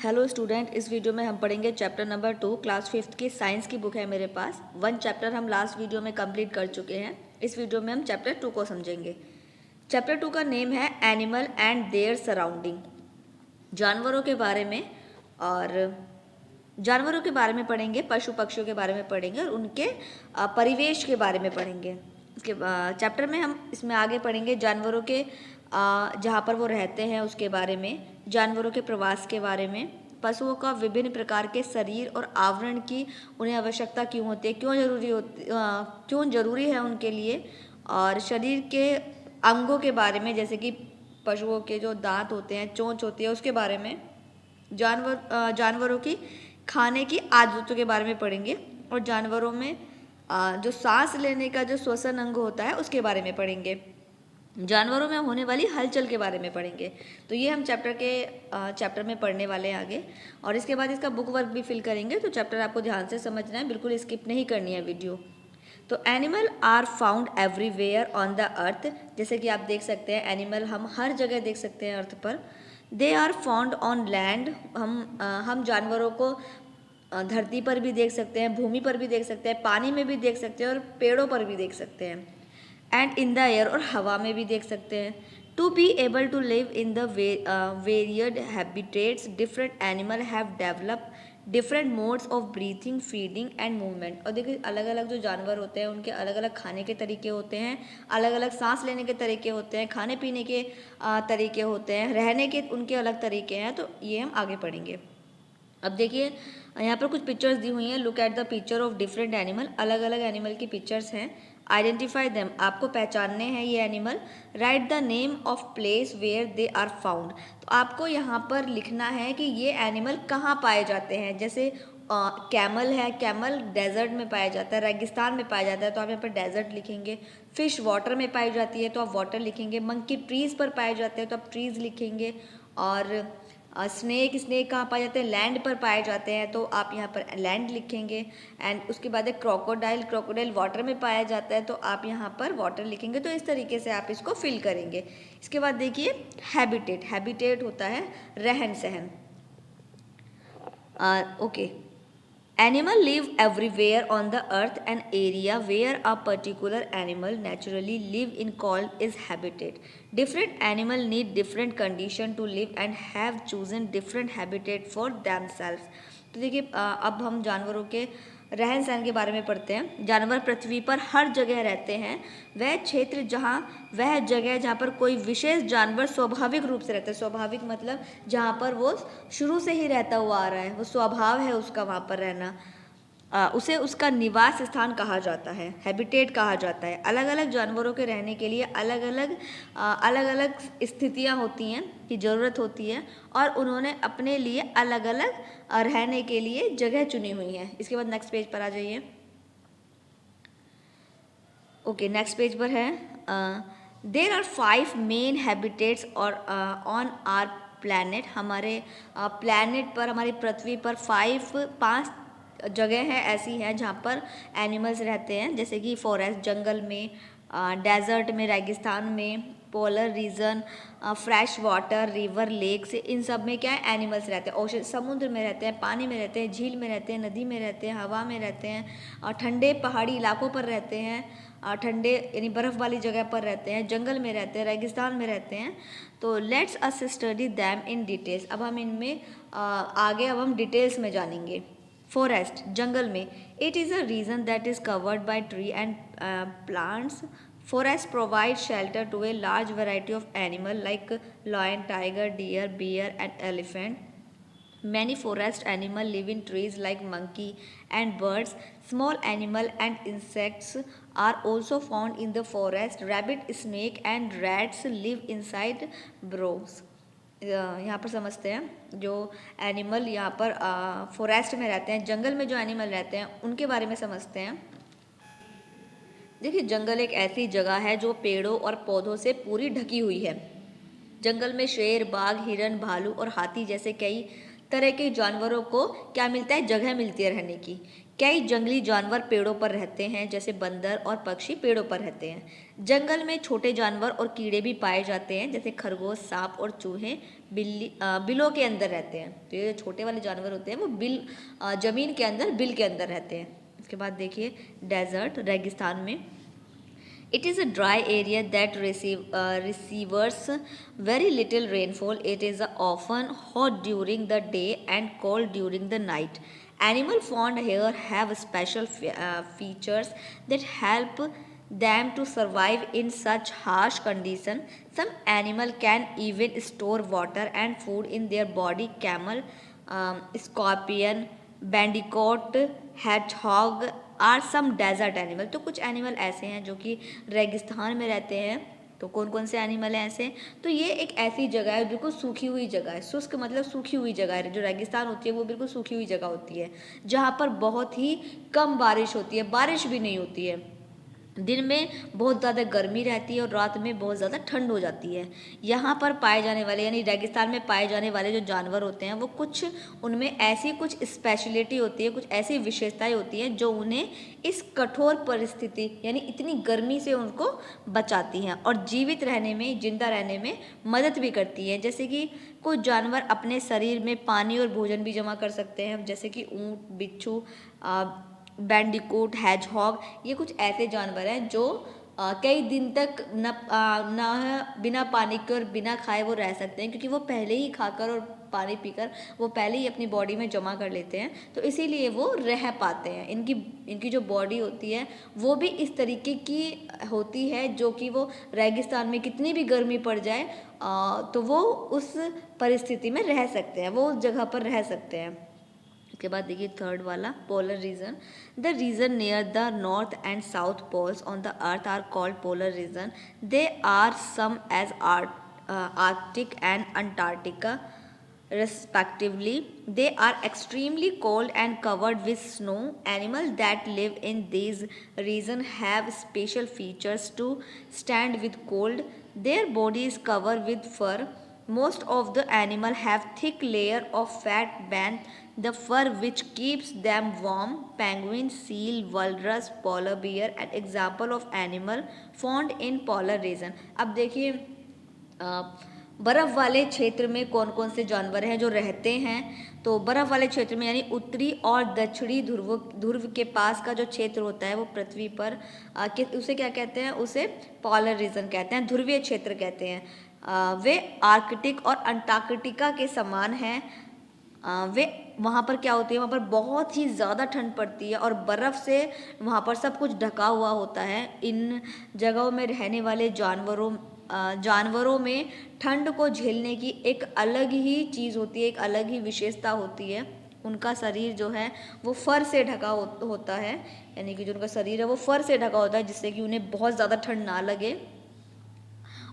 Hello student, इस video में हम पढ़ेंगे चैप्टर नंबर 2 क्लास 5th की साइंस की बुक है मेरे पास। 1 चैप्टर हम लास्ट वीडियो में कंप्लीट कर चुके हैं। इस वीडियो में हम चैप्टर 2 को समझेंगे। चैप्टर 2 का नेम है एनिमल एंड देयर सराउंडिंग। जानवरों के बारे में और जानवरों के बारे में पढ़ेंगे, पशु पक्षियों के बारे में पढ़ेंगे और उनके परिवेश के बारे में पढ़ेंगे। इसके चैप्टर में हम इसमें आगे पढ़ेंगे जानवरों के जहाँ पर वो रहते हैं उसके बारे में, जानवरों के प्रवास के बारे में, पशुओं का विभिन्न प्रकार के शरीर और आवरण की उन्हें आवश्यकता क्यों होती है, क्यों जरूरी है उनके लिए, और शरीर के अंगों के बारे में, जैसे कि पशुओं के जो दांत होते हैं, चोंच होती है, उसके बारे में, जानवरों की खाने की आदतों के बारे में पढ़ेंगे और जानवरों में जो सांस लेने का जो श्वसन अंग होता है उसके बारे में पढ़ेंगे। जानवरों में होने वाली हलचल के बारे में पढ़ेंगे। तो ये हम चैप्टर में पढ़ने वाले हैं आगे, और इसके बाद इसका बुक वर्क भी फिल करेंगे। तो चैप्टर आपको ध्यान से समझना है, बिल्कुल स्किप नहीं करनी है वीडियो। तो animal are found everywhere on the earth. जैसे कि आप देख सकते हैं एनिमल हम हर जगह देख सकते हैं अर्थ पर। They are found on land. हम जानवरों को धरती पर भी देख सकते हैं, भूमि पर भी देख सकते हैं, पानी में भी देख सकते हैं और पेड़ों पर भी देख सकते हैं। एंड इन द एयर, और हवा में भी देख सकते हैं। To be able to live in the varied habitats, different animal have develop different modes of breathing, feeding and movement. और देखिए अलग अलग जो जानवर होते हैं उनके अलग अलग खाने के तरीके होते हैं, अलग अलग सांस लेने के तरीके होते हैं, खाने पीने के तरीके होते हैं, रहने के उनके अलग तरीके हैं। तो ये हम आगे पढ़ेंगे। अब देखिए यहाँ पर कुछ पिक्चर्स दी हुई हैं। Look at the picture of different animal. अलग अलग एनिमल की पिक्चर्स हैं। आइडेंटिफाई देम, आपको पहचानने हैं ये animal. Write the name of place where they are found. तो आपको यहाँ पर लिखना है कि ये एनिमल कहाँ पाए जाते हैं। जैसे कैमल है, कैमल डेजर्ट में पाया जाता है, रेगिस्तान में पाया जाता है, तो आप यहाँ पर डेजर्ट लिखेंगे। फिश वाटर में पाई जाती है तो आप वाटर लिखेंगे। मंकी ट्रीज पर पाए जाते हैं तो आप ट्रीज लिखेंगे। और स्नेक कहाँ पाए जाते हैं, लैंड पर पाए जाते हैं, तो आप यहाँ पर लैंड लिखेंगे। एंड उसके बाद है क्रोकोडाइल वाटर में पाया जाता है तो आप यहाँ पर वाटर लिखेंगे। तो इस तरीके से आप इसको फिल करेंगे। इसके बाद देखिए हैबिटेट होता है रहन सहन। Okay, Animal live everywhere on the earth. An area where a particular animal naturally live in called is habitat. Different animal need different condition to live and have chosen different habitat for themselves. तो देखिए अब हम जानवरों के रहन सहन के बारे में पढ़ते हैं। जानवर पृथ्वी पर हर जगह रहते हैं। वह जगह जहाँ पर कोई विशेष जानवर स्वाभाविक रूप से रहता है। स्वाभाविक मतलब जहाँ पर वो शुरू से ही रहता हुआ आ रहा है, वो स्वभाव है उसका वहाँ पर रहना, उसे उसका निवास स्थान कहा जाता है, हैबिटेट कहा जाता है। अलग अलग जानवरों के रहने के लिए अलग अलग स्थितियाँ होती हैं की ज़रूरत होती है, और उन्होंने अपने लिए अलग अलग रहने के लिए जगह चुनी हुई है। इसके बाद नेक्स्ट पेज पर आ जाइए। ओके, नेक्स्ट पेज पर है देर आर 5 मेन हैबिटेट्स और ऑन आर प्लैनेट। हमारे प्लैनेट पर, हमारी पृथ्वी पर 5 जगह है ऐसी हैं जहाँ पर एनिमल्स रहते हैं। जैसे कि फॉरेस्ट जंगल में, डेजर्ट में, रेगिस्तान में, polar region, fresh water, river, lakes, इन सब में क्या है एनिमल्स रहते हैं। ओशन समुद्र में रहते हैं, पानी में रहते हैं, झील में रहते हैं, नदी में रहते हैं, हवा में रहते हैं, और ठंडे पहाड़ी इलाकों पर रहते हैं, ठंडे यानी बर्फ़ वाली जगह पर रहते हैं, जंगल में रहते हैं, रेगिस्तान में रहते हैं। तो let's us study them in details. अब हम इनमें आगे अब हम डिटेल्स में जानेंगे। फॉरेस्ट जंगल में, it is a region that is covered by tree and plants. Forests provide shelter to a large variety of animals like lion, tiger, deer, bear, and elephant. Many forest animals live in trees like monkey and birds. Small animals and insects are also found in the forest. Rabbit, snake, and rats live inside burrows. यहाँ पर समझते हैं जो animal यहाँ पर forest में रहते हैं, जंगल में जो एनिमल रहते हैं उनके बारे में समझते हैं। देखिए जंगल एक ऐसी जगह है जो पेड़ों और पौधों से पूरी ढकी हुई है। जंगल में शेर, बाघ, हिरन, भालू और हाथी जैसे कई तरह के जानवरों को क्या मिलता है, जगह मिलती है रहने की। कई जंगली जानवर पेड़ों पर रहते हैं, जैसे बंदर और पक्षी पेड़ों पर रहते हैं। जंगल में छोटे जानवर और कीड़े भी पाए जाते हैं, जैसे खरगोश, सांप और चूहे बिलों के अंदर रहते हैं। तो ये जो छोटे वाले जानवर होते हैं वो जमीन के अंदर बिल के अंदर रहते हैं। इसके बाद देखिए डेजर्ट, रेगिस्तान में it is a dry area that receives very little rainfall. It is often hot during the day and cold during the night. Animals found here have special features that help them to survive in such harsh conditions. Some animals can even store water and food in their body. Camel, scorpion, bandicoot, hedgehog are some desert animal. तो कुछ animal ऐसे हैं जो कि रेगिस्तान में रहते हैं। तो कौन कौन से एनिमल हैं ऐसे? तो ये एक ऐसी जगह है, बिल्कुल सूखी हुई जगह है। शुष्क मतलब सूखी हुई जगह है। जो रेगिस्तान होती है वो बिल्कुल सूखी हुई जगह होती है, जहाँ पर बहुत ही कम बारिश होती है, बारिश भी नहीं होती है। दिन में बहुत ज़्यादा गर्मी रहती है और रात में बहुत ज़्यादा ठंड हो जाती है। यहाँ पर पाए जाने वाले यानी रेगिस्तान में पाए जाने वाले जो जानवर होते हैं वो कुछ उनमें ऐसी कुछ स्पेशलिटी होती है, कुछ ऐसी विशेषताएं होती हैं जो उन्हें इस कठोर परिस्थिति यानी इतनी गर्मी से उनको बचाती हैं और जीवित रहने में, जिंदा रहने में मदद भी करती है। जैसे कि कुछ जानवर अपने शरीर में पानी और भोजन भी जमा कर सकते हैं, जैसे कि ऊँट, बिच्छू, बैंडिकूट, हैजहॉग। ये कुछ ऐसे जानवर हैं जो कई दिन तक न बिना पानी के और बिना खाए वो रह सकते हैं, क्योंकि वो पहले ही खाकर और पानी पीकर वो पहले ही अपनी बॉडी में जमा कर लेते हैं, तो इसीलिए वो रह पाते हैं। इनकी जो बॉडी होती है वो भी इस तरीके की होती है जो कि वो रेगिस्तान में कितनी भी गर्मी पड़ जाए तो वो उस परिस्थिति में रह सकते हैं, वो उस जगह पर रह सकते हैं। उसके बाद देखिए थर्ड वाला polar region. The region near the north and south poles on the earth are called polar region. They are some as Arctic and Antarctica respectively. They are extremely cold and covered with snow. Animals that live in these regions have special features to stand with cold. Their bodies covered with fur. Most of the animals have thick layer of fat beneath the fur which keeps them warm. Penguin, seal, walrus, polar bear an example of animal found in polar region. अब देखिए बर्फ़ वाले क्षेत्र में कौन कौन से जानवर हैं जो रहते हैं। तो बर्फ़ वाले क्षेत्र में यानी उत्तरी और दक्षिणी ध्रुव के पास का जो क्षेत्र होता है वो पृथ्वी पर उसे क्या कहते हैं? उसे पोलर रीजन कहते हैं, ध्रुवीय क्षेत्र कहते हैं। वे आर्कटिक और अंटार्कटिका के समान हैं। वे वहाँ पर क्या होती है, वहाँ पर बहुत ही ज़्यादा ठंड पड़ती है और बर्फ़ से वहाँ पर सब कुछ ढका हुआ होता है। इन जगहों में रहने वाले जानवरों में ठंड को झेलने की एक अलग ही चीज़ होती है, एक अलग ही विशेषता होती है। उनका शरीर जो है वो फर से ढका होता है, यानी कि जो उनका शरीर है वो फर से ढका होता है, जिससे कि उन्हें बहुत ज़्यादा ठंड ना लगे।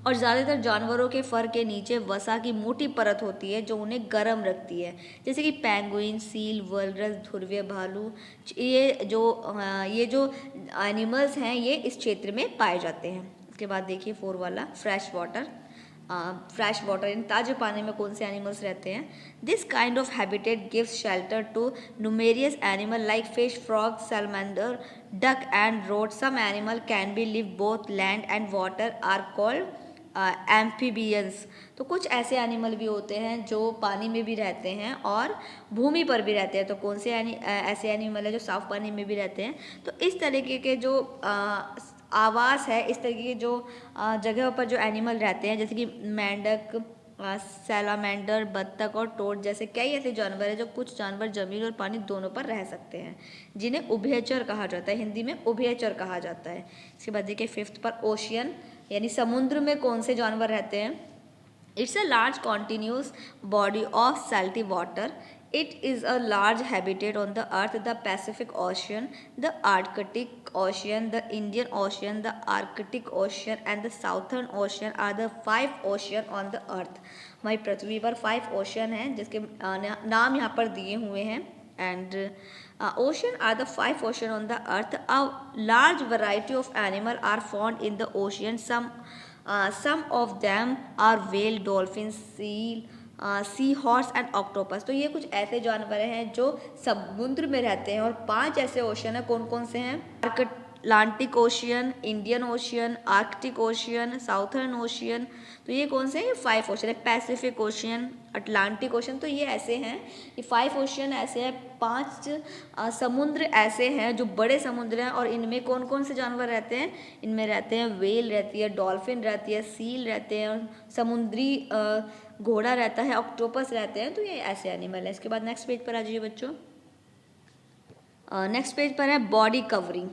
और ज़्यादातर जानवरों के फर के नीचे वसा की मोटी परत होती है जो उन्हें गर्म रखती है, जैसे कि पेंगुइन, सील, वलरस, ध्रुवीय भालू। ये जो एनिमल्स हैं ये इस क्षेत्र में पाए जाते हैं। उसके बाद देखिए 4 वाला फ्रेश वाटर। फ्रेश वाटर इन ताजे पानी में कौन से एनिमल्स रहते हैं? This kind of habitat gives shelter to numerous animal like fish, frog, salamander, duck and road. Some animal can be live both land and water are called amphibians. तो कुछ ऐसे एनिमल भी होते हैं जो पानी में भी रहते हैं और भूमि पर भी रहते हैं। तो कौन से ऐसे एनिमल है जो साफ पानी में भी रहते हैं? तो इस तरीके के जो आवास है, इस तरीके के जो जगहों पर जो एनिमल रहते हैं, जैसे कि मेंढक, सैलामेंडर, बत्तख और टोड जैसे कई ऐसे जानवर हैं जो कुछ जानवर जमीन और पानी दोनों पर रह सकते हैं, जिन्हें उभयचर कहा जाता है। हिंदी में उभयचर कहा जाता है। इसके बाद देखिए 5th पर ओशियन यानी समुद्र में कौन से जानवर रहते हैं? It's a large continuous body of salty water. It is a large habitat on the earth. The Pacific Ocean, the Arctic Ocean, the Indian Ocean, the Arctic Ocean and the Southern Ocean are the 5 ocean on the earth. हमारी पृथ्वी पर 5 ocean हैं जिसके नाम यहाँ पर दिए हुए हैं। And ocean are the 5 ocean on the earth. A large variety of animal are found in the ocean. Some of them are whale, dolphin, seal, sea horse and octopus. तो ये कुछ ऐसे जानवर हैं जो समुद्र में रहते हैं और 5 ऐसे ओशन हैं। कौन कौन से हैं? Atlantic ocean, Indian ocean, Arctic ocean, southern ocean. तो ये कौन से हैं? ये 5 ओशन है। Pacific ocean, Atlantic ocean. तो ये ऐसे हैं, ये 5 ओशियन ऐसे हैं, 5 समुद्र ऐसे हैं जो बड़े समुद्र हैं। और इनमें कौन कौन से जानवर रहते हैं? इनमें रहते हैं व्हेल रहती है, डॉल्फिन रहती है, सील रहते हैं, और समुद्री घोड़ा रहता है, ऑक्टोपस रहते हैं। तो ये ऐसे एनिमल है। इसके बाद नेक्स्ट पेज पर आ जाइए बच्चों। नेक्स्ट पेज पर है body covering.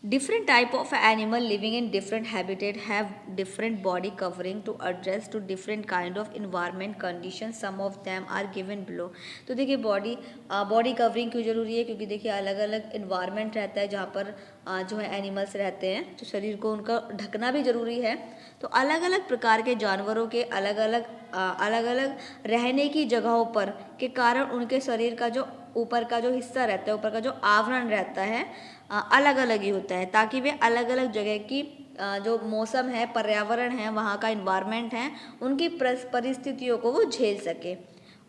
Different type of animal living in different habitat have different body covering to address to different kind of environment conditions. Some of them are given below. तो देखिए body covering क्यों ज़रूरी है? क्योंकि देखिए अलग अलग इन्वायरमेंट रहता है जहाँ पर जो है एनिमल्स रहते हैं, तो शरीर को उनका ढकना भी ज़रूरी है। तो अलग अलग प्रकार के जानवरों के अलग अलग रहने की जगहों पर के कारण उनके शरीर का जो ऊपर का जो हिस्सा रहता है, ऊपर का जो आवरण रहता है, अलग अलग ही होता है, ताकि वे अलग अलग जगह की जो मौसम है, पर्यावरण है, वहाँ का इन्वायरमेंट है, उनकी परिस्थितियों को वो झेल सके।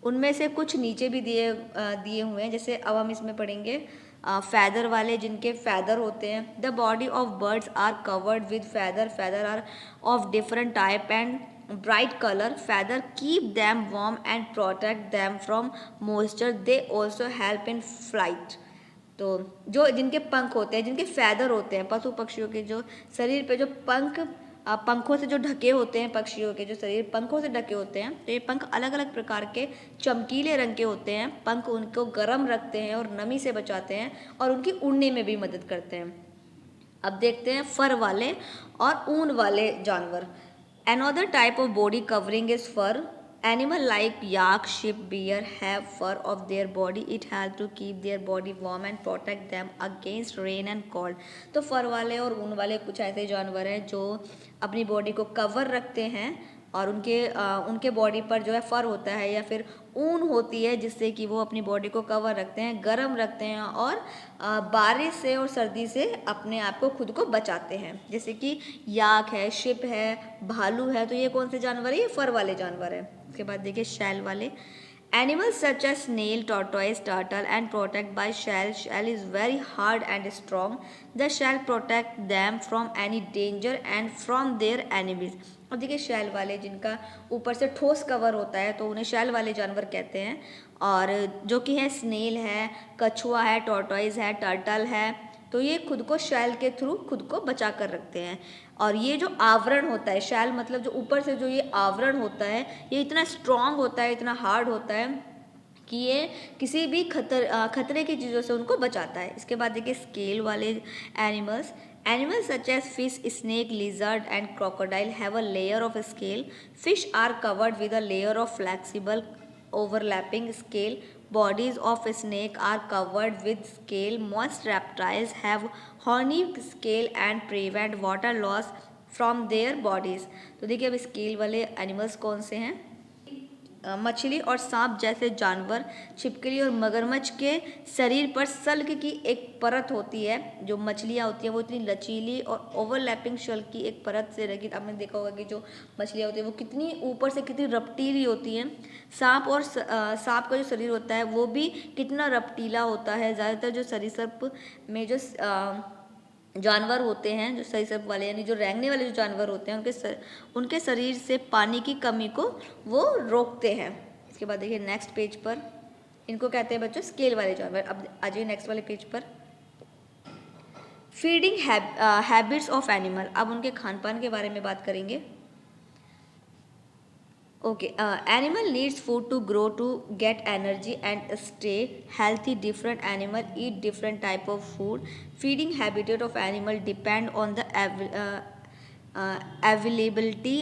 उनमें से कुछ नीचे भी दिए हुए हैं। जैसे अब हम इसमें पढ़ेंगे फैदर वाले, जिनके फैदर होते हैं। The body of birds are covered with feather. Feather are of different type and bright color. Feather keep them warm and protect them from moisture. They also help in flight. तो जो जिनके पंख होते हैं, जिनके feather होते हैं, पशु पक्षियों के जो शरीर पे जो पंखों से जो ढके होते हैं, पक्षियों के जो शरीर पंखों से ढके होते हैं, तो ये पंख अलग अलग प्रकार के चमकीले रंग के होते हैं। पंख उनको गर्म रखते हैं और नमी से बचाते हैं और उनकी उड़ने में भी मदद करते हैं। अब देखते हैं फर वाले और ऊन वाले जानवर। Another type of body covering is fur. Animal like yak, sheep, bear have fur of their body. It helps to keep their body warm and protect them against rain and cold. तो फर वाले और ऊन वाले कुछ ऐसे जानवर हैं जो अपनी बॉडी को कवर रखते हैं और उनके बॉडी पर जो है फर होता है या फिर ऊन होती है, जिससे कि वो अपनी बॉडी को कवर रखते हैं, गर्म रखते हैं और बारिश से और सर्दी से अपने आप को खुद को बचाते हैं। जैसे कि याक है, शिप है, भालू है। तो ये कौन से जानवर है? ये फर वाले जानवर है। उसके बाद देखिए शैल वाले। Animals such as snail, tortoise, turtle and protect by shell. Shell is very hard and strong. The shell protect them from any danger and from their enemies. और देखिए शैल वाले, जिनका ऊपर से ठोस कवर होता है, तो उन्हें शैल वाले जानवर कहते हैं। और जो कि है स्नेल है, कछुआ है, टॉर्टोइज है, टर्टल है। तो ये खुद को शैल के थ्रू खुद को बचा कर रखते हैं। और ये जो आवरण होता है, शैल मतलब जो ऊपर से जो ये आवरण होता है, ये इतना स्ट्रांग होता है, इतना हार्ड होता है कि ये किसी भी खतरे की चीज़ों से उनको बचाता है। इसके बाद देखिए स्केल वाले animals. Animals such as fish, snake, lizard and crocodile have a layer of scale. Fish are covered with a layer of flexible overlapping scale. Bodies of snake are covered with scale. Most reptiles have horny scale and prevent water loss from their bodies. तो देखिए अब scale वाले animals कौन से हैं? मछली और सांप जैसे जानवर, छिपकली और मगरमच्छ के शरीर पर सल्क की एक परत होती है। जो मछलियाँ होती हैं वो इतनी लचीली और ओवरलैपिंग शल्क की एक परत से रखी। आपने देखा होगा कि जो मछलियाँ होती हैं वो कितनी ऊपर से कितनी रपटीली होती हैं। सांप का जो शरीर होता है वो भी कितना रपटीला होता है। ज़्यादातर जो सरीसृप में जो जानवर होते हैं, जो सरीसृप वाले यानी जो रेंगने वाले जो जानवर होते हैं, उनके शरीर से पानी की कमी को वो रोकते हैं। इसके बाद देखिए नेक्स्ट पेज पर, इनको कहते हैं बच्चों स्केल वाले जानवर। अब आ जाइए नेक्स्ट वाले पेज पर। Feeding habits of animal. अब उनके खान पान के बारे में बात करेंगे। Okay, animal needs food to grow, to get energy and stay healthy. Different animal eat different type of food. Feeding habitat of animal depend on the availability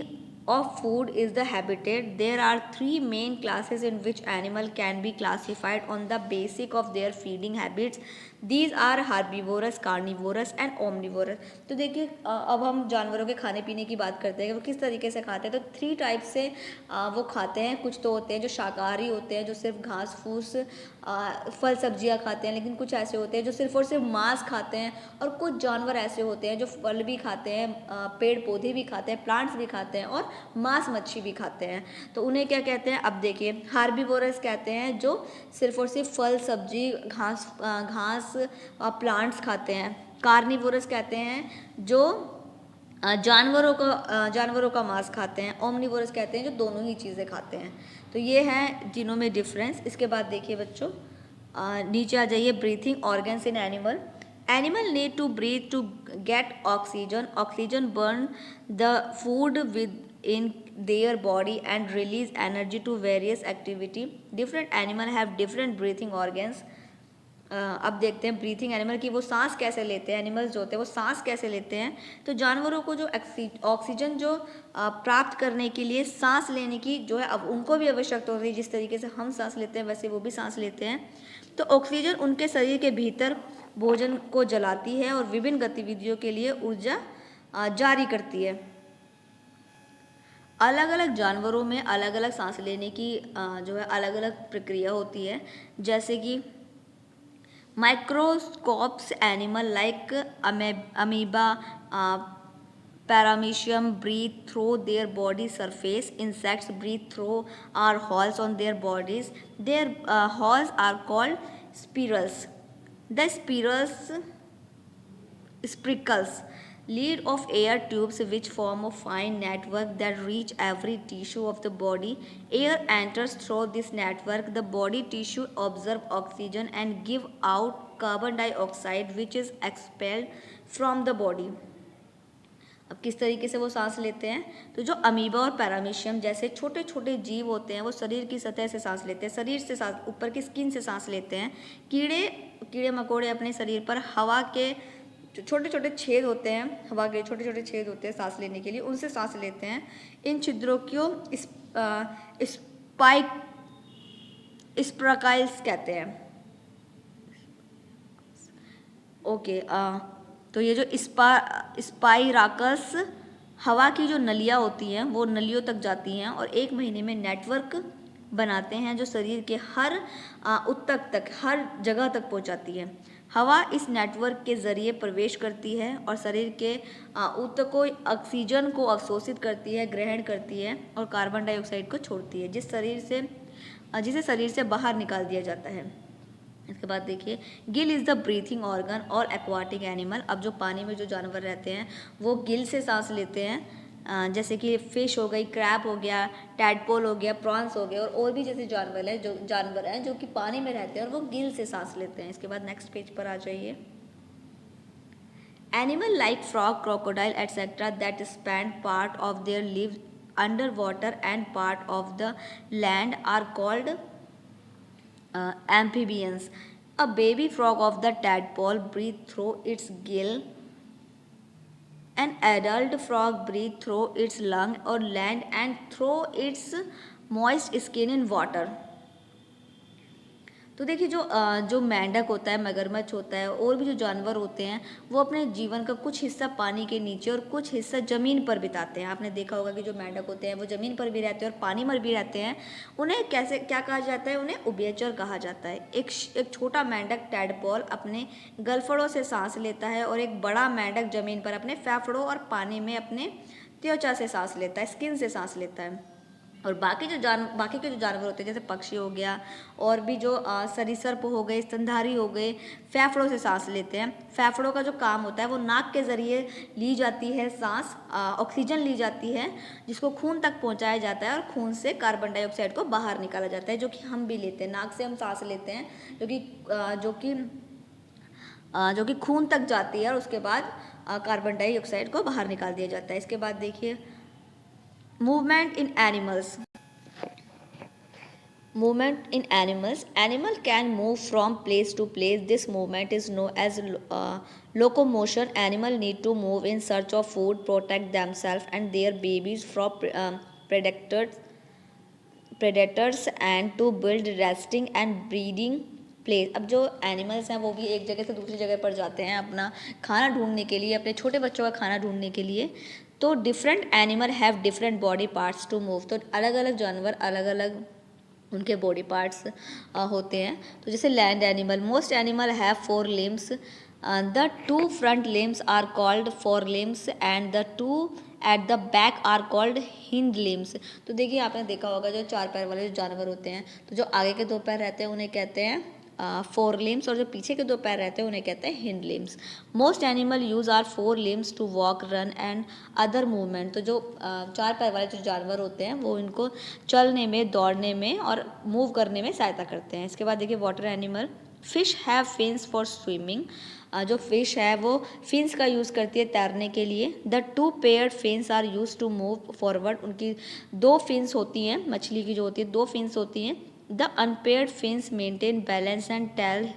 of food is the habitat. There are 3 main classes in which animal can be classified on the basis of their feeding habits. These are herbivorous, carnivorous and omnivorous. तो देखिए अब हम जानवरों के खाने पीने की बात करते हैं कि वो किस तरीके से खाते हैं। तो 3 टाइप से वो खाते हैं। कुछ तो होते हैं जो शाकाहारी होते हैं, जो सिर्फ घास फूस फल सब्जियां खाते हैं, लेकिन कुछ ऐसे होते हैं जो सिर्फ और सिर्फ मांस खाते हैं। और कुछ जानवर ऐसे होते हैं जो फल भी खाते हैं, पेड़ पौधे भी खाते हैं, प्लांट्स भी खाते हैं और मांस मच्छी भी खाते हैं। तो उन्हें क्या कहते हैं, अब देखिए हार्बीवोरस कहते हैं जो सिर्फ और सिर्फ फल सब्जी घास प्लांट्स खाते हैं। कार्निवोरस कहते हैं जो जानवरों का मांस खाते हैं। ओमनिवोरस कहते हैं जो दोनों ही चीज़ें खाते हैं। तो ये है तीनों में डिफरेंस। इसके बाद देखिए बच्चों, नीचे आ जाइए, breathing organs in animal. Animal need to breathe to get oxygen. Oxygen burn the food with in their body and release energy to various activity. Different animal have different breathing organs. अब देखते हैं breathing animal की, वो सांस कैसे लेते हैं, animals जो होते हैं वो सांस कैसे लेते हैं। तो जानवरों को जो ऑक्सीजन जो प्राप्त करने के लिए सांस लेने की जो है अब उनको भी आवश्यकता होती है, जिस तरीके से हम सांस लेते हैं वैसे वो भी सांस लेते हैं। तो ऑक्सीजन उनके शरीर के भीतर भोजन को जलाती है और विभिन्न गतिविधियों के लिए ऊर्जा जारी करती है। अलग अलग जानवरों में अलग अलग सांस लेने की जो है अलग अलग प्रक्रिया होती है। जैसे कि microscopes animal like amoeba, paramecium breathe through their body surface. Insects breathe through are holes on their bodies. Their holes are called spirals. The spiracles lead of air tubes which form a fine network that reach every tissue of the body. Air enters through this network. The body tissue absorb oxygen and give out carbon dioxide which is expelled from the body. अब किस तरीके से वो सांस लेते हैं, तो जो अमीबा और पैरामीशियम जैसे छोटे छोटे जीव होते हैं वो शरीर की सतह से सांस लेते हैं, शरीर से सांस, ऊपर की स्किन से सांस लेते हैं। कीड़े मकोड़े अपने शरीर पर हवा के छोटे छोटे छेद होते हैं, हवा के छोटे छोटे छेद होते हैं सांस लेने के लिए, उनसे सांस लेते हैं। इन छिद्रों को स्पाइकल्स कहते हैं। ओके, तो ये जो स्पाइराकस हवा की जो नलियाँ होती हैं वो नलियों तक जाती हैं और 1 महीने में नेटवर्क बनाते हैं जो शरीर के हर ऊतक तक, हर जगह तक पहुंचाती है। हवा इस नेटवर्क के ज़रिए प्रवेश करती है और शरीर के ऊतकों ऑक्सीजन को अवशोषित करती है, ग्रहण करती है और कार्बन डाइऑक्साइड को छोड़ती है, जिसे शरीर से बाहर निकाल दिया जाता है। इसके बाद देखिए, Gill is the breathing organ और एक्वाटिक एनिमल। अब जो पानी में जो जानवर रहते हैं वो गिल से सांस लेते हैं, जैसे कि फिश हो गई, क्रैब हो गया, टैडपोल हो गया, प्रॉन्स हो गया और भी जैसे जानवर हैं जो कि पानी में रहते हैं और वो गिल से सांस लेते हैं। इसके बाद नेक्स्ट पेज पर आ जाइए। Animal like frog, crocodile etcetera that spend part of their live under water and part of the land are called amphibians. A baby frog of the tadpole breathes through its gill. An adult frog breathes through its lung or land and through its moist skin in water. तो देखिए जो मेंढक होता है, मगरमच्छ होता है और भी जो जानवर होते हैं वो अपने जीवन का कुछ हिस्सा पानी के नीचे और कुछ हिस्सा ज़मीन पर बिताते हैं। आपने देखा होगा कि जो मेंढक होते हैं वो ज़मीन पर भी रहते हैं और पानी में भी रहते हैं। उन्हें क्या कहा जाता है, उन्हें उभयचर कहा जाता है। एक छोटा मेंढक टैडपोल अपने गलफड़ों से सांस लेता है और एक बड़ा मेंढक ज़मीन पर अपने फेफड़ों और पानी में अपने त्वचा से सांस लेता है, स्किन से सांस लेता है। और बाकी के जो जानवर होते हैं जैसे पक्षी हो गया और भी जो सरीसृप हो गए, स्तनधारी हो गए, फेफड़ों से सांस लेते हैं। फेफड़ों का जो काम होता है वो नाक के ज़रिए ली जाती है सांस, ऑक्सीजन ली जाती है जिसको खून तक पहुंचाया जाता है और खून से कार्बन डाइऑक्साइड को बाहर निकाला जाता है, जो कि हम भी लेते हैं। नाक से हम सांस लेते हैं जो कि खून तक जाती है और उसके बाद कार्बन डाइऑक्साइड को बाहर निकाल दिया जाता है। इसके बाद देखिए, movement in animals. Animal can move from place to place. This movement is known as locomotion. Animal need to move in search of food, protect themselves and their babies from predators and to build resting and breeding place. अब जो animals हैं वो भी एक जगह से दूसरी जगह पर जाते हैं अपना खाना ढूंढने के लिए, अपने छोटे बच्चों का खाना ढूंढने के लिए। तो different animal have different body parts to move. तो अलग अलग जानवर अलग अलग उनके बॉडी पार्ट्स होते हैं। तो जैसे land animal, most animal have 4 limbs. The 2 front limbs are called forelimbs and the 2 at the back are called hind limbs. तो देखिए आपने देखा होगा जो 4 पैर वाले जो जानवर होते हैं, तो जो आगे के 2 पैर रहते हैं उन्हें कहते हैं फोर लिम्स, और जो पीछे के 2 पैर रहते हैं उन्हें कहते हैं hind limbs. Most animal use are 4 limbs to walk, run and other movement. तो जो 4 पैर वाले जो जानवर होते हैं वो इनको चलने में, दौड़ने में और मूव करने में सहायता करते हैं। इसके बाद देखिए water animal, fish have fins for swimming. जो फिश है वो फिन्स का यूज़ करती है तैरने के लिए। The 2 paired fins are use to move forward. उनकी 2 फिन्स होती हैं, मछली की जो होती है 2 फिन्स होती हैं। The unpaired fins maintain balance and tail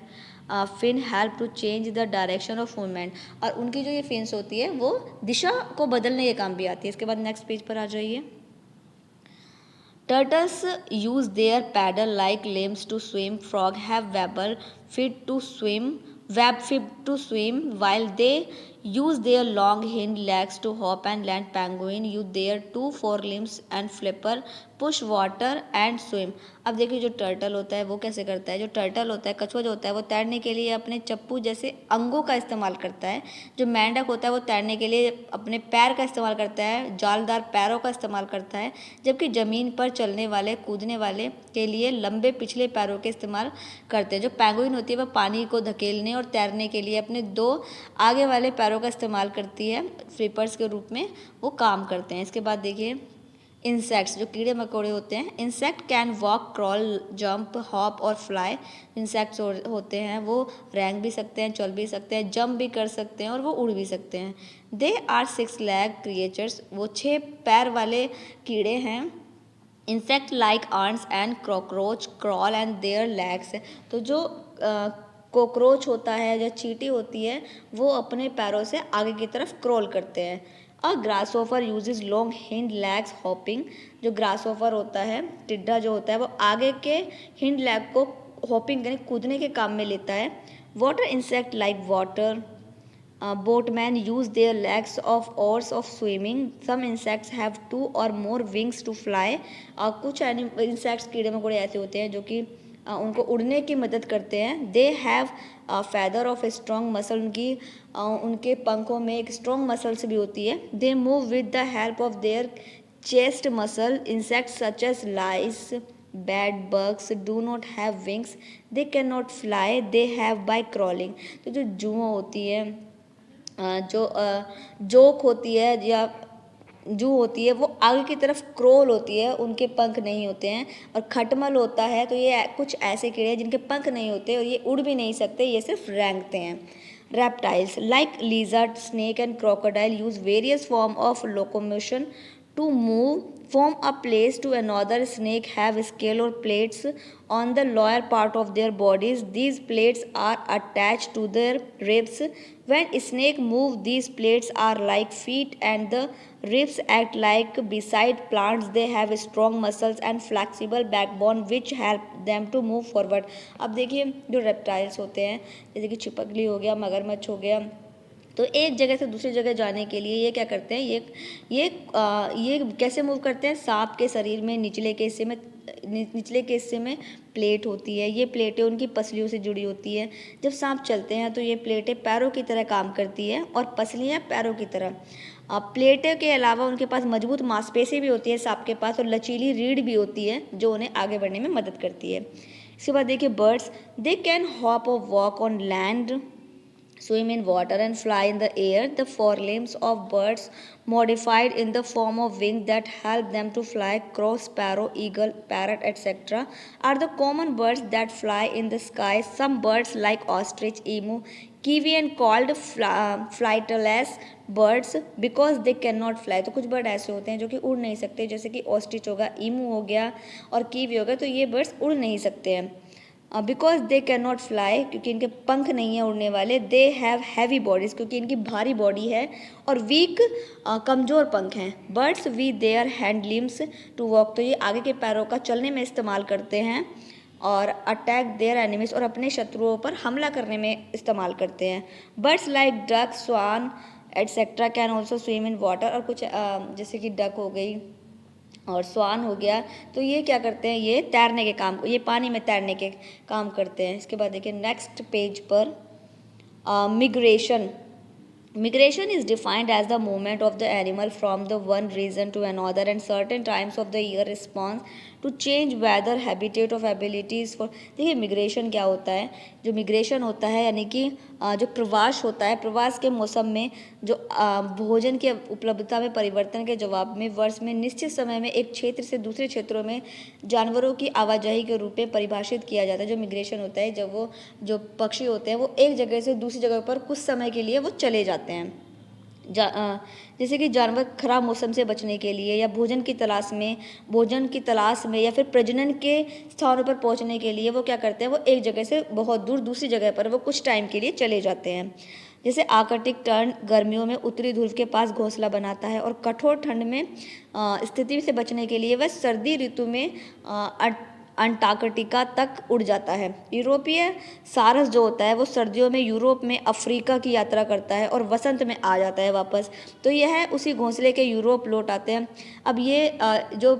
fin help to change the direction of movement. और उनकी जो ये फिन्स होती है वो दिशा को बदलने के काम भी आती है। इसके बाद नेक्स्ट पेज पर आ जाइए। Turtles use their paddle-like limbs to swim. Frog have webbed feet to swim, while they use their long hind legs to hop and land. Penguin use their 2 forelimbs and flipper push water and swim. अब देखिए जो turtle होता है वो कैसे करता है। जो टर्टल होता है, कछुआ जो होता है, वो तैरने के लिए अपने चप्पू जैसे अंगों का इस्तेमाल करता है। जो मेंढक होता है वो तैरने के लिए अपने पैर का इस्तेमाल करता है, जालदार पैरों का इस्तेमाल करता है। जबकि ज़मीन पर चलने वाले, कूदने वाले के लिए लंबे पिछले पैरों के इस्तेमाल करते हैं। जो पेंगुइन होती है वह पानी को धकेलने और तैरने के लिए अपने 2 आगे वाले पैरों का इस्तेमाल करती है, फ्लिपर्स के रूप में वो काम करते हैं। इसके बाद देखिए इंसेक्ट्स, जो कीड़े मकोड़े होते हैं। Insect can walk, crawl, jump, hop और फ्लाई। इंसेक्ट्स होते हैं वो रेंग भी सकते हैं, चल भी सकते हैं, जंप भी कर सकते हैं और वो उड़ भी सकते हैं। They are 6 leg creatures. वो 6 पैर वाले कीड़े हैं। Insect like ants and cockroach crawl and their legs. तो जो कॉकरोच होता है या चींटी होती है वो अपने पैरों से आगे की तरफ क्रॉल करते हैं। A grasshopper uses long hind legs hopping. जो ग्रासहोफर होता है, टिड्डा जो होता है, वो आगे के हिंड लेग को हॉपिंग यानी कूदने के काम में लेता है। Water insect like water boatmen use their legs of oars of swimming. Some insects have 2 or more wings to fly. कुछ इंसेक्ट्स कीड़े मकोड़े ऐसे होते हैं जो कि उनको उड़ने की मदद करते हैं। They have feather of a strong muscle. उनके पंखों में एक स्ट्रॉन्ग मसल्स भी होती है। They move with the help of their chest muscle. Insects such as lice, bed bugs do not have wings. They cannot fly. They have by crawling. तो जो जुओं होती है, जो जोक होती है या जू होती है, वो आगे की तरफ क्रोल होती है, उनके पंख नहीं होते हैं। और खटमल होता है, तो ये कुछ ऐसे कीड़े हैं जिनके पंख नहीं होते और ये उड़ भी नहीं सकते, ये सिर्फ रेंगते हैं। Reptiles like lizard, snake and crocodile use various form of locomotion to move from a place to another. Snake have scale or plates on the lower part of their bodies. These plates are attached to their ribs. When snake move, these plates are like feet and the ribs act like beside plants. They have strong muscles and flexible backbone which help them to move forward. अब देखिए जो reptiles होते हैं जैसे कि छिपकली हो गया, मगरमच्छ हो गया, तो एक जगह से दूसरी जगह जाने के लिए ये क्या करते हैं, ये कैसे मूव करते हैं। सांप के शरीर में निचले के हिस्से में प्लेट होती है। ये प्लेटें उनकी पसलियों से जुड़ी होती है। जब सांप चलते हैं तो ये प्लेटें पैरों की तरह काम करती है और पसलियाँ पैरों की तरह। प्लेटों के अलावा उनके पास मजबूत मांसपेशी भी होती है सांप के पास, और लचीली रीढ़ भी होती है जो उन्हें आगे बढ़ने में मदद करती है। इसके बाद देखिए बर्ड्स, दे कैन हॉप और walk on land, swim in water and fly in the air. The forelimbs of birds modified in the form of wings that help them to fly. Crow, sparrow, eagle, parrot, etc. are the common birds that fly in the sky. Some birds like ostrich, emu, kiwi and called flightless birds because they cannot fly. तो कुछ bird ऐसे होते हैं जो कि उड़ नहीं सकते, जैसे कि ऑस्ट्रिच होगा, ईमू हो गया और कीवी हो गया। तो ये बर्ड्स उड़ नहीं सकते हैं because they can not fly, क्योंकि इनके पंख नहीं है उड़ने वाले। दे हैव हैवी बॉडीज़, क्योंकि इनकी भारी बॉडी है, और वीक कमज़ोर पंख हैं। Birds we their hand limbs to walk, तो ये आगे के पैरों का चलने में इस्तेमाल करते हैं। और अटैक देयर एनिमीज, और अपने शत्रुओं पर हमला करने में इस्तेमाल करते हैं। Birds like duck, swan etcetera can also swim in water, और कुछ जैसे कि डक हो गई और स्वान हो गया, तो ये क्या करते हैं, ये तैरने के काम, ये पानी में तैरने के काम करते हैं। इसके बाद देखिए नेक्स्ट पेज पर migration. Migration is defined as the movement of the animal from the one region to another and certain times of the year response to change weather, habitat of abilities for। देखिए migration क्या होता है, जो migration होता है यानी कि जो प्रवास होता है, प्रवास के मौसम में जो भोजन की उपलब्धता में परिवर्तन के जवाब में वर्ष में निश्चित समय में एक क्षेत्र से दूसरे क्षेत्रों में जानवरों की आवाजाही के रूप में परिभाषित किया जाता है। जो मिग्रेशन होता है, जब वो जो पक्षी होते हैं वो एक जगह से दूसरी जगह पर कुछ समय के लिए वो चले जाते हैं। जैसे कि जानवर खराब मौसम से बचने के लिए या भोजन की तलाश में या फिर प्रजनन के स्थानों पर पहुंचने के लिए वो क्या करते हैं, वो एक जगह से बहुत दूर दूसरी जगह पर वो कुछ टाइम के लिए चले जाते हैं। जैसे आर्कटिक टर्न गर्मियों में उत्तरी ध्रुव के पास घोंसला बनाता है और कठोर ठंड में स्थिति से बचने के लिए वह सर्दी ऋतु में अंटार्कटिका तक उड़ जाता है। यूरोपीय सारस जो होता है वो सर्दियों में यूरोप में अफ्रीका की यात्रा करता है और वसंत में आ जाता है वापस। तो यह उसी घोंसले के यूरोप लौट आते हैं। अब ये जो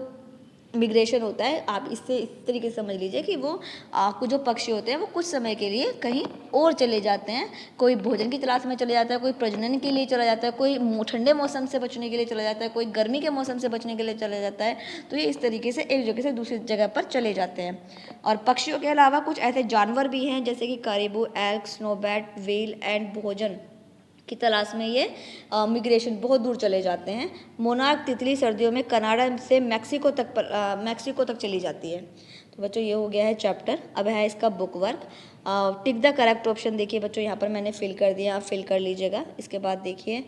मिग्रेशन होता है, आप इससे इस तरीके से समझ लीजिए कि वो कुछ जो पक्षी होते हैं वो कुछ समय के लिए कहीं और चले जाते हैं। कोई भोजन की तलाश में चले जाता है, कोई प्रजनन के लिए चला जाता है, कोई ठंडे मौसम से बचने के लिए चला जाता है, कोई गर्मी के मौसम से बचने के लिए चला जाता है। तो ये इस तरीके से एक जगह से दूसरी जगह पर चले जाते हैं। और पक्षियों के अलावा कुछ ऐसे जानवर भी हैं जैसे कि कारीबू, एल्क, स्नोबैट, व्हेल एंड भोजन की तलाश में ये मिग्रेशन बहुत दूर चले जाते हैं। मोनार्क तितली सर्दियों में कनाडा से मैक्सिको तक चली जाती है। तो बच्चों ये हो गया है चैप्टर। अब है इसका book work. Tick the correct option देखिए बच्चों, यहाँ पर मैंने फिल कर दिया, आप फिल कर लीजिएगा। इसके बाद देखिए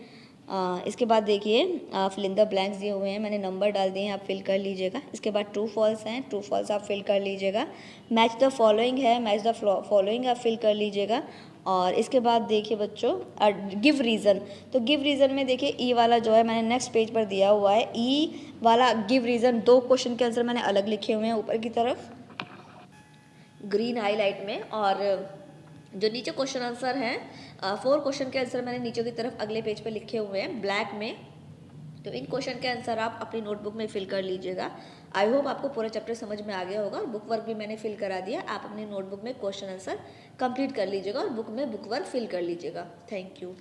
फिल इन द ब्लैंक्स दिए हुए हैं, मैंने नंबर डाल दिए हैं, आप फिल कर लीजिएगा। इसके बाद ट्रू फॉल्स हैं, ट्रू फॉल्स आप फिल कर लीजिएगा। मैच द फॉलोइंग है, मैच द फॉलोइंग आप फिल कर लीजिएगा। और इसके बाद देखिए बच्चों गिव रीज़न। तो गिव रीज़न में देखिए ई वाला जो है मैंने नेक्स्ट पेज पर दिया हुआ है, ई वाला गिव रीज़न 2 क्वेश्चन के आंसर मैंने अलग लिखे हुए हैं ऊपर की तरफ ग्रीन हाईलाइट में, और जो नीचे क्वेश्चन आंसर हैं 4 क्वेश्चन के आंसर मैंने नीचे की तरफ अगले पेज पे लिखे हुए हैं ब्लैक में। तो इन क्वेश्चन के आंसर आप अपनी नोटबुक में फिल कर लीजिएगा। आई होप आपको पूरा चैप्टर समझ में आ गया होगा और बुक वर्क भी मैंने फिल करा दिया। आप अपनी नोटबुक में क्वेश्चन आंसर कंप्लीट कर लीजिएगा और बुक में बुक वर्क फिल कर लीजिएगा। Thank you.